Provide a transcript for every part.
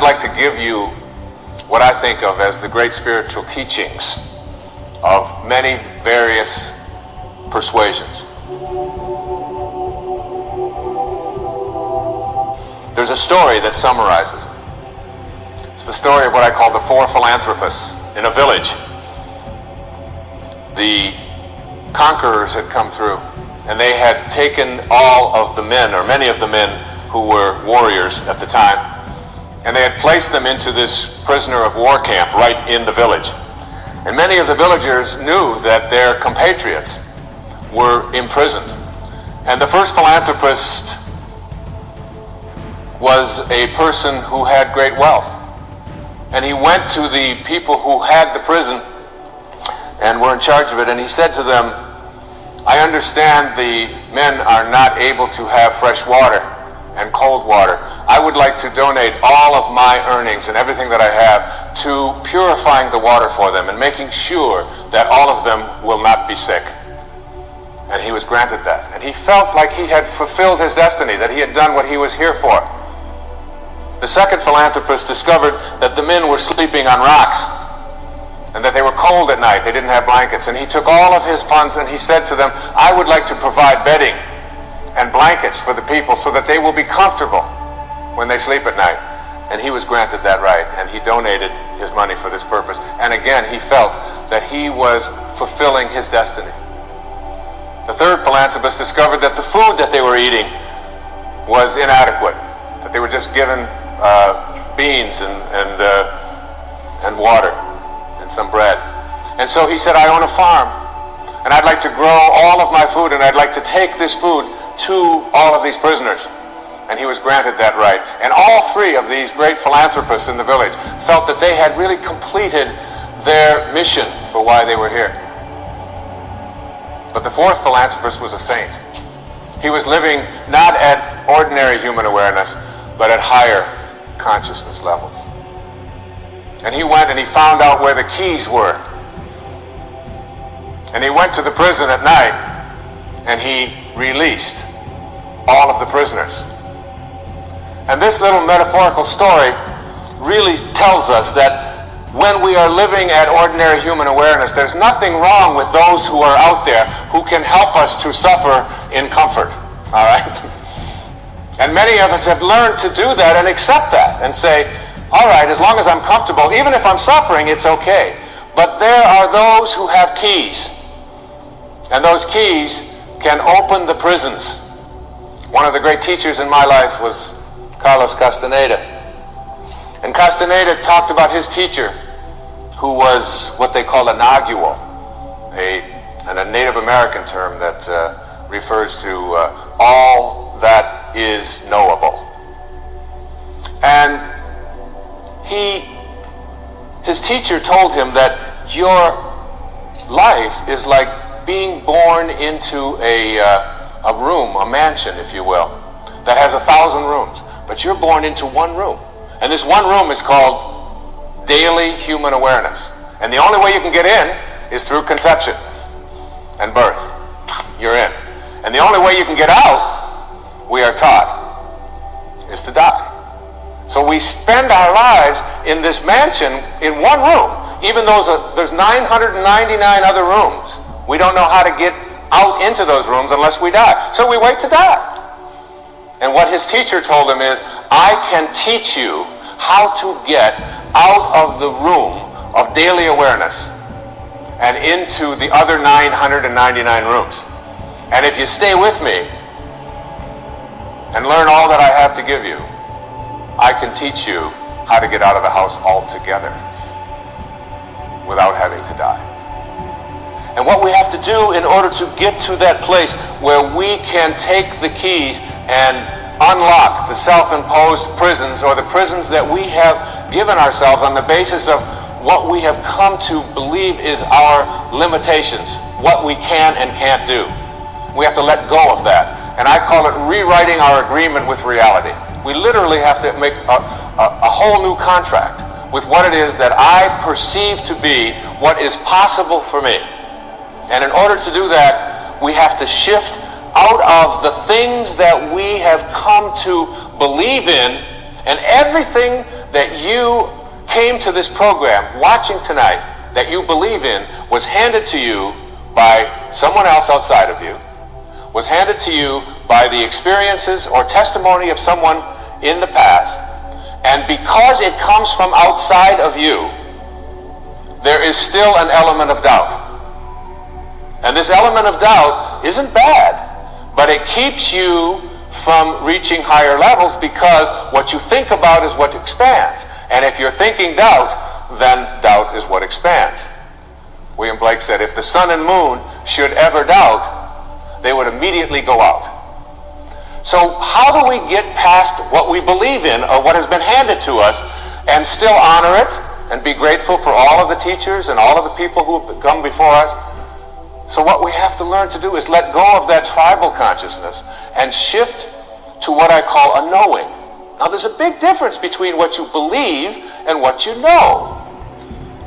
like to give you what I think of as the great spiritual teachings of many various persuasions. There's a story that summarizes it. It's the story of what I call the four philanthropists in a village. The conquerors had come through, and they had taken all of the men, or many of the men who were warriors at the time, and they had placed them into this prisoner of war camp right in the village. And many of the villagers knew that their compatriots were imprisoned. And the first philanthropist was a person who had great wealth. And he went to the people who had the prison and were in charge of it, and he said to them, I understand the men are not able to have fresh water and cold water. I would like to donate all of my earnings and everything that I have to purifying the water for them and making sure that all of them will not be sick. And he was granted that. And he felt like he had fulfilled his destiny, that he had done what he was here for. The second philanthropist discovered that the men were sleeping on rocks and that they were cold at night. They didn't have blankets. And he took all of his funds and he said to them, I would like to provide bedding and blankets for the people so that they will be comfortable when they sleep at night. And he was granted that right, and he donated his money for this purpose. And again, he felt that he was fulfilling his destiny. The third philanthropist discovered that the food that they were eating was inadequate, that they were just given beans and water and some bread. And so he said, I own a farm, and I'd like to grow all of my food, and I'd like to take this food to all of these prisoners. And he was granted that right. And all three of these great philanthropists in the village felt that they had really completed their mission for why they were here. But the fourth philanthropist was a saint. He was living not at ordinary human awareness, but at higher consciousness levels. And he went and he found out where the keys were. And he went to the prison at night and he released all of the prisoners. And this little metaphorical story really tells us that when we are living at ordinary human awareness, there's nothing wrong with those who are out there who can help us to suffer in comfort. All right? And many of us have learned to do that and accept that and say, all right, as long as I'm comfortable, even if I'm suffering, it's okay. But there are those who have keys. And those keys can open the prisons. One of the great teachers in my life was Carlos Castaneda. And Castaneda talked about his teacher, who was what they call a nagual, a Native American term that refers to all that is knowable. And his teacher told him that your life is like being born into a room, a mansion, if you will, that has 1,000 rooms. But you're born into one room. And this one room is called daily human awareness. And the only way you can get in is through conception and birth. You're in. And the only way you can get out, we are taught, is to die. So we spend our lives in this mansion in one room. Even though there's 999 other rooms. We don't know how to get out into those rooms unless we die. So we wait to die. And what his teacher told him is, I can teach you how to get out of the room of daily awareness and into the other 999 rooms. And if you stay with me and learn all that I have to give you, I can teach you how to get out of the house altogether without having to die. And what we have to do in order to get to that place where we can take the keys and unlock the self-imposed prisons, or the prisons that we have given ourselves on the basis of what we have come to believe is our limitations, what we can and can't do. We have to let go of that. And I call it rewriting our agreement with reality. We literally have to make a whole new contract with what it is that I perceive to be what is possible for me. And in order to do that, we have to shift out of the things that we have come to believe in, and everything that you came to this program watching tonight, that you believe in, was handed to you by someone else outside of you, was handed to you by the experiences or testimony of someone in the past, and because it comes from outside of you, there is still an element of doubt. And this element of doubt isn't bad, but it keeps you from reaching higher levels, because what you think about is what expands. And if you're thinking doubt, then doubt is what expands. William Blake said, if the sun and moon should ever doubt, they would immediately go out. So how do we get past what we believe in or what has been handed to us and still honor it and be grateful for all of the teachers and all of the people who have come before us? So what we have to learn to do is let go of that tribal consciousness and shift to what I call a knowing. Now there's a big difference between what you believe and what you know.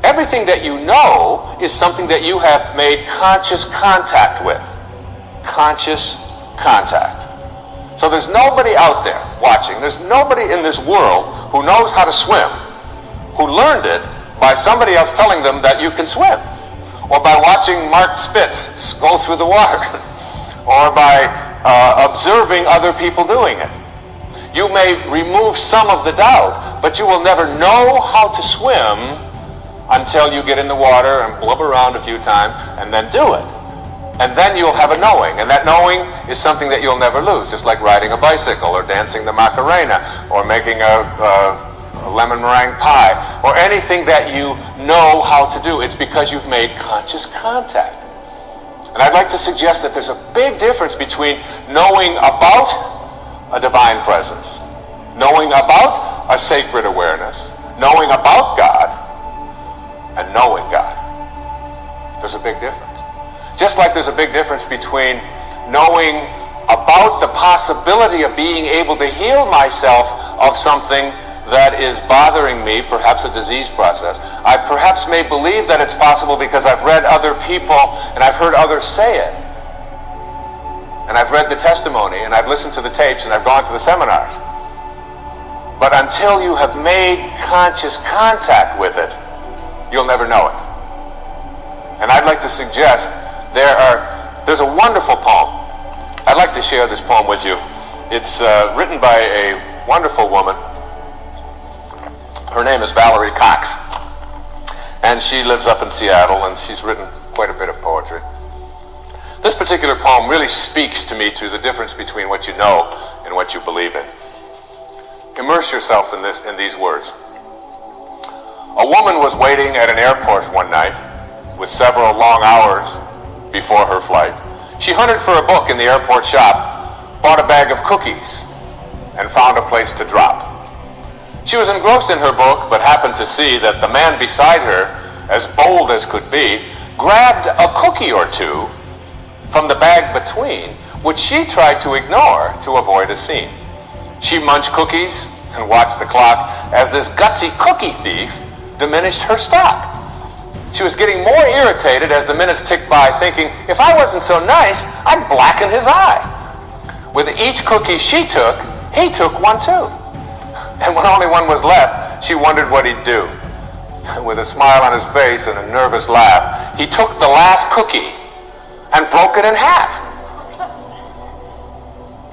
Everything that you know is something that you have made conscious contact with. Conscious contact. So there's nobody out there watching, there's nobody in this world who knows how to swim, who learned it by somebody else telling them that you can swim, or by watching Mark Spitz go through the water, or by observing other people doing it. You may remove some of the doubt, but you will never know how to swim until you get in the water and blub around a few times and then do it. And then you'll have a knowing, and that knowing is something that you'll never lose, just like riding a bicycle or dancing the Macarena or making a lemon meringue pie or anything that you know how to do. It's because you've made conscious contact. And I'd like to suggest that there's a big difference between knowing about a divine presence, knowing about a sacred awareness, knowing about God, and knowing God. There's a big difference. Just like there's a big difference between knowing about the possibility of being able to heal myself of something that is bothering me, perhaps a disease process. I perhaps may believe that it's possible because I've read other people and I've heard others say it. And I've read the testimony and I've listened to the tapes and I've gone to the seminars. But until you have made conscious contact with it, you'll never know it. And I'd like to suggest there's a wonderful poem. I'd like to share this poem with you. It's written by a wonderful woman. Her name is Valerie Cox. And she lives up in Seattle, and she's written quite a bit of poetry. This particular poem really speaks to me to the difference between what you know and what you believe in. Immerse yourself in these words. A woman was waiting at an airport one night with several long hours before her flight. She hunted for a book in the airport shop, bought a bag of cookies, and found a place to drop. She was engrossed in her book, but happened to see that the man beside her, as bold as could be, grabbed a cookie or two from the bag between, which she tried to ignore to avoid a scene. She munched cookies and watched the clock as this gutsy cookie thief diminished her stock. She was getting more irritated as the minutes ticked by, thinking, if I wasn't so nice, I'd blacken his eye. With each cookie she took, he took one too. And when only one was left, she wondered what he'd do. With a smile on his face and a nervous laugh, he took the last cookie and broke it in half.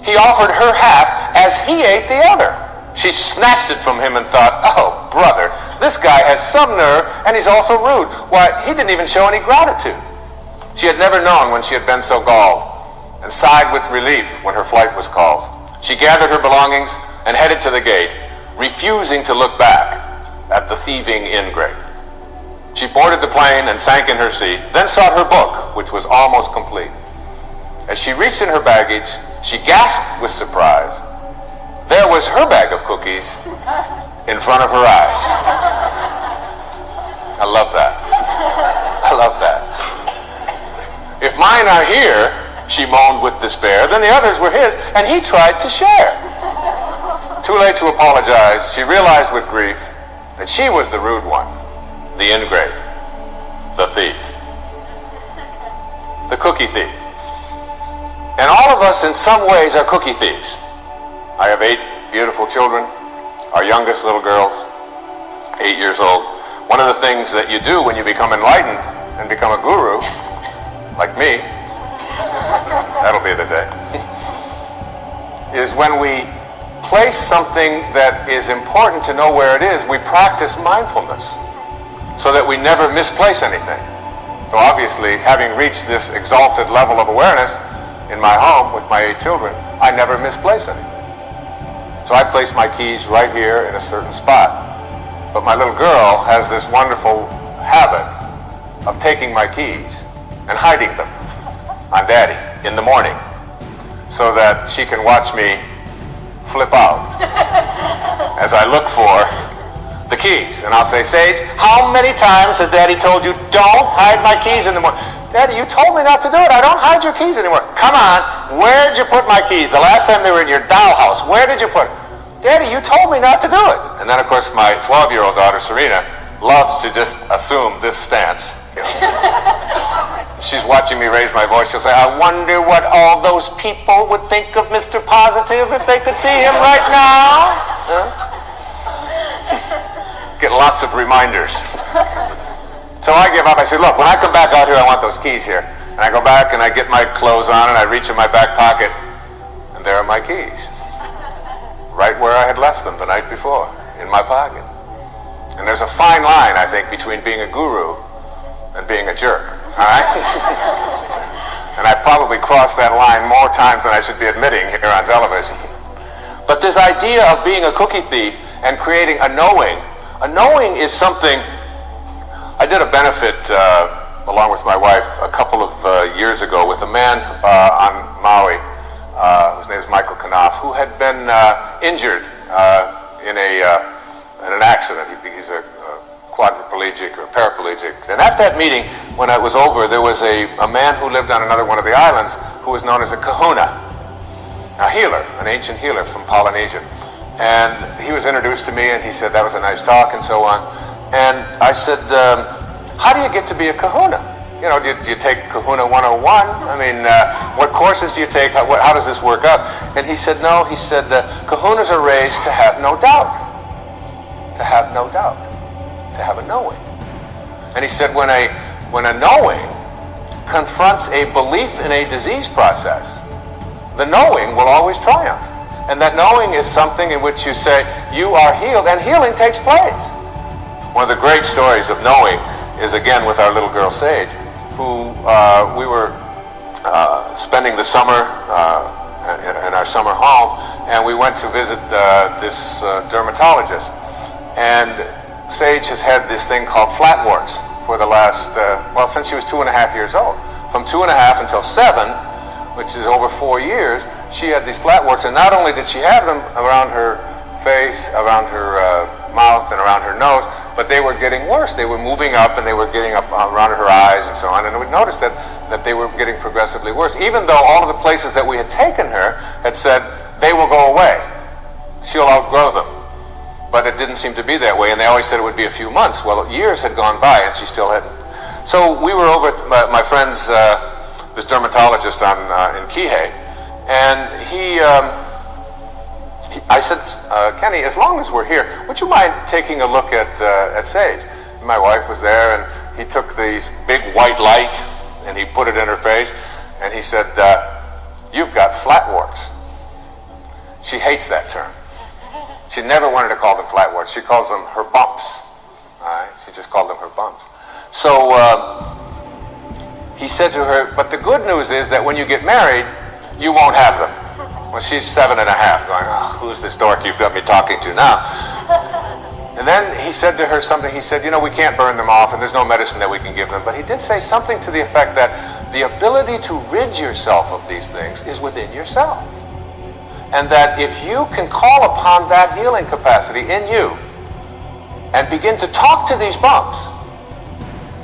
He offered her half as he ate the other. She snatched it from him and thought, oh, brother, this guy has some nerve, and he's also rude. Why, he didn't even show any gratitude. She had never known when she had been so galled, and sighed with relief when her flight was called. She gathered her belongings and headed to the gate, refusing to look back at the thieving ingrate. She boarded the plane and sank in her seat, then sought her book, which was almost complete. As she reached in her baggage, she gasped with surprise. There was her bag of cookies in front of her eyes. I love that. I love that. If mine are here, she moaned with despair, then the others were his, and he tried to share. Too late to apologize, she realized with grief that she was the rude one, the ingrate, the thief, the cookie thief. And all of us in some ways are cookie thieves. I have 8 beautiful children. Our youngest little girls 8 years old. One of the things that you do when you become enlightened and become a guru, like me, that'll be the day, is when we place something that is important to know where it is, we practice mindfulness so that we never misplace anything. So obviously, having reached this exalted level of awareness in my home with my 8 children, I never misplace anything. So I place my keys right here in a certain spot. But my little girl has this wonderful habit of taking my keys and hiding them on Daddy in the morning so that she can watch me flip out as I look for the keys. And I'll say, Sage, how many times has Daddy told you, don't hide my keys in the morning? Daddy, you told me not to do it. I don't hide your keys anymore. Come on, where'd you put my keys? The last time they were in your dollhouse, where did you put it? Daddy, you told me not to do it. And then, of course, my 12-year-old daughter, Serena, loves to just assume this stance. She's watching me raise my voice. She'll say, I wonder what all those people would think of Mr. Positive if they could see him right now. Get lots of reminders. So I give up. I say, look, when I come back out here, I want those keys here. And I go back and I get my clothes on and I reach in my back pocket, and there are my keys. Right where I had left them the night before, in my pocket. And there's a fine line, I think, between being a guru and being a jerk. All right? And I probably crossed that line more times than I should be admitting here on television. But this idea of being a cookie thief and creating a knowing is something. I did a benefit along with my wife a couple of years ago with a man on Maui, whose name is Michael Knopf, who had been injured in an accident. He's a quadriplegic or paraplegic. And at that meeting, when it was over, there was a man who lived on another one of the islands who was known as a kahuna, a healer, an ancient healer from Polynesia. And he was introduced to me, and he said that was a nice talk and so on. And I said, how do you get to be a kahuna? You know, do you take Kahuna 101? I mean, what courses do you take? How does this work out? And he said, no, he said, kahunas are raised to have no doubt. To have no doubt. To have a knowing. And he said, when a knowing confronts a belief in a disease process, the knowing will always triumph. And that knowing is something in which you say, you are healed, and healing takes place. One of the great stories of knowing is again with our little girl Sage, who we were spending the summer in our summer home, and we went to visit this dermatologist. And Sage has had this thing called flatwarts for the last, since she was 2.5 years old. From 2.5 until 7, which is over 4 years, she had these flatwarts, and not only did she have them around her face, around her mouth, and around her nose, but they were getting worse. They were moving up, and they were getting up around her eyes and so on. And we noticed that they were getting progressively worse, even though all of the places that we had taken her had said, they will go away. She'll outgrow them. But it didn't seem to be that way, and they always said it would be a few months. Well, years had gone by, and she still hadn't. So we were over at my friend's, this dermatologist in Kihei, and I said, Kenny, as long as we're here, would you mind taking a look at Sage? And my wife was there, and he took this big white light, and he put it in her face, and he said, you've got flatwarts. She hates that term. She never wanted to call them flatwarts. She calls them her bumps. All right? She just called them her bumps. So he said to her, but the good news is that when you get married, you won't have them. Well, she's 7.5, going, oh, who's this dork you've got me talking to now? And then he said to her something. He said, we can't burn them off, and there's no medicine that we can give them. But he did say something to the effect that the ability to rid yourself of these things is within yourself. And that if you can call upon that healing capacity in you and begin to talk to these bumps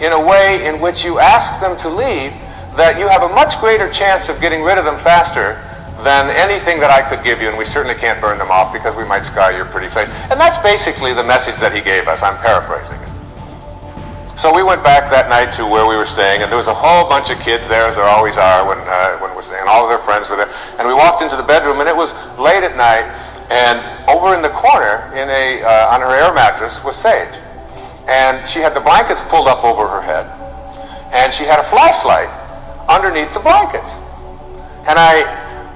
in a way in which you ask them to leave, that you have a much greater chance of getting rid of them faster than anything that I could give you, and we certainly can't burn them off because we might scar your pretty face. And that's basically the message that he gave us. I'm paraphrasing it. So we went back that night to where we were staying, and there was a whole bunch of kids there, as there always are when we're staying, and all of their friends were there. And we walked into the bedroom, and it was late at night, and over in the corner, on her air mattress, was Sage. and she had the blankets pulled up over her head, and she had a flashlight underneath the blankets. And I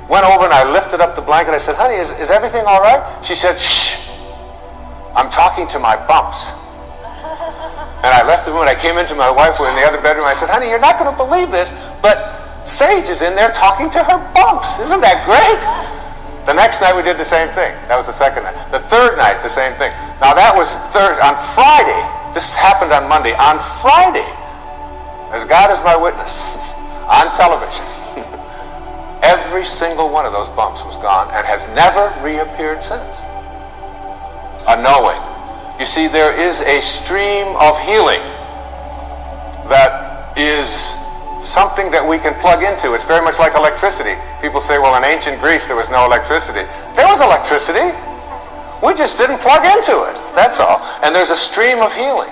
went over and I lifted up the blanket. I said, honey, is everything all right? She said, shh, I'm talking to my bumps. And I left the room and I came into my wife in the other bedroom. I said, honey, you're not going to believe this, but Sage is in there talking to her bumps. Isn't that great? The next night we did the same thing. That was the second night. The third night, the same thing. Now that was on Friday. This happened on Monday. On Friday, as God is my witness, on television, every single one of those bumps was gone and has never reappeared since. A knowing. You see, there is a stream of healing that is something that we can plug into. It's very much like electricity. People say, well, in ancient Greece there was no electricity. There was electricity. We just didn't plug into it. That's all. And there's a stream of healing.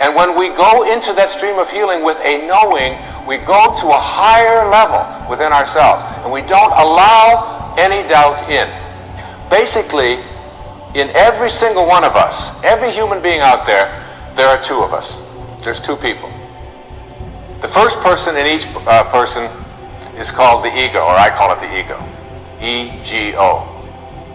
And when we go into that stream of healing with a knowing, we go to a higher level within ourselves. And we don't allow any doubt in. Basically, in every single one of us, every human being out there, there are two of us. There's two people. The first person in each person is called the ego, or I call it the ego. E-G-O.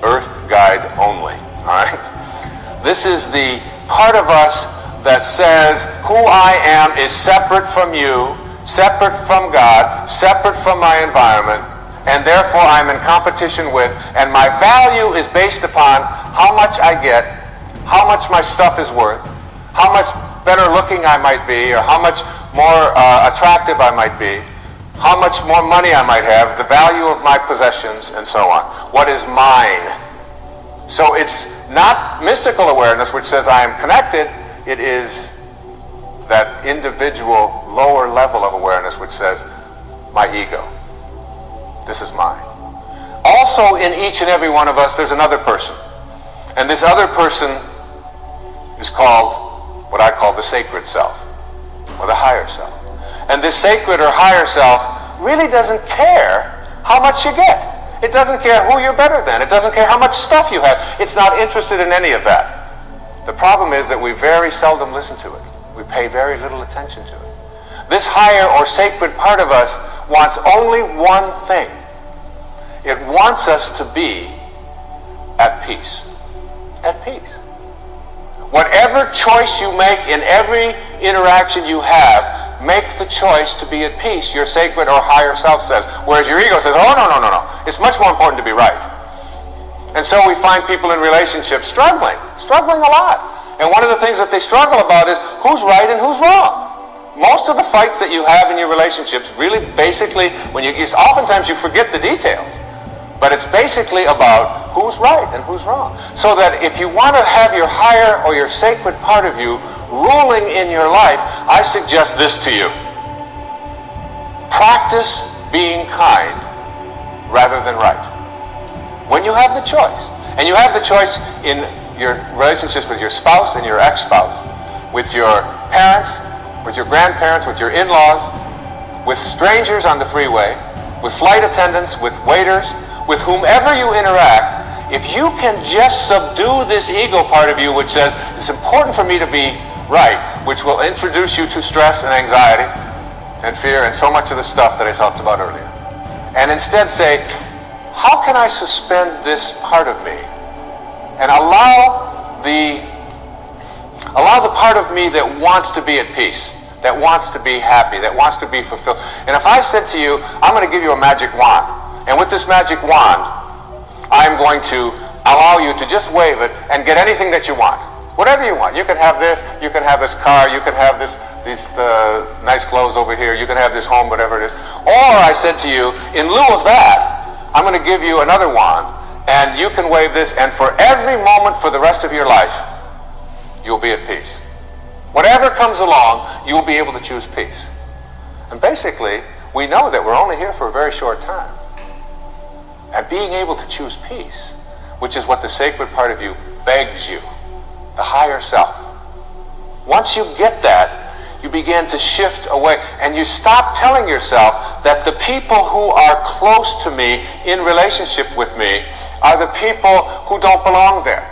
Earth guide only. All right? This is the part of us that says who I am is separate from you, separate from God, separate from my environment, and therefore I'm in competition with, and my value is based upon how much I get, how much my stuff is worth, how much better looking I might be, or how much more attractive I might be, how much more money I might have, the value of my possessions, and so on. What is mine? So it's not mystical awareness which says I am connected. It is that individual lower level of awareness which says my ego. This is mine. Also in each and every one of us there's another person. And this other person is called what I call the sacred self, or the higher self. And this sacred or higher self really doesn't care how much you get. It doesn't care who you're better than. It doesn't care how much stuff you have. It's not interested in any of that. The problem is that we very seldom listen to it. We pay very little attention to it. This higher or sacred part of us wants only one thing. It wants us to be at peace. At peace. Whatever choice you make in every interaction you have, make the choice to be at peace, your sacred or higher self says. Whereas your ego says, oh, no. It's much more important to be right. And so we find people in relationships struggling a lot. And one of the things that they struggle about is who's right and who's wrong. Most of the fights that you have in your relationships really basically, oftentimes you forget the details. But it's basically about who's right and who's wrong. So that if you want to have your higher or your sacred part of you ruling in your life, I suggest this to you. Practice being kind rather than right. When you have the choice, and you have the choice in your relationships with your spouse and your ex-spouse, with your parents, with your grandparents, with your in-laws, with strangers on the freeway, with flight attendants, with waiters, with whomever you interact, if you can just subdue this ego part of you which says, it's important for me to be right, which will introduce you to stress and anxiety and fear and so much of the stuff that I talked about earlier. And instead say, how can I suspend this part of me and allow the part of me that wants to be at peace, that wants to be happy, that wants to be fulfilled. And if I said to you, I'm going to give you a magic wand, and with this magic wand, I'm going to allow you to just wave it and get anything that you want. Whatever you want. You can have this, you can have this car, you can have these nice clothes over here, you can have this home, whatever it is. Or I said to you, in lieu of that, I'm going to give you another wand, and you can wave this, and for every moment for the rest of your life, you'll be at peace. Whatever comes along, you will be able to choose peace. And basically, we know that we're only here for a very short time. And being able to choose peace, which is what the sacred part of you begs you, the higher self. Once you get that, you begin to shift away, and you stop telling yourself that the people who are close to me, in relationship with me, are the people who don't belong there.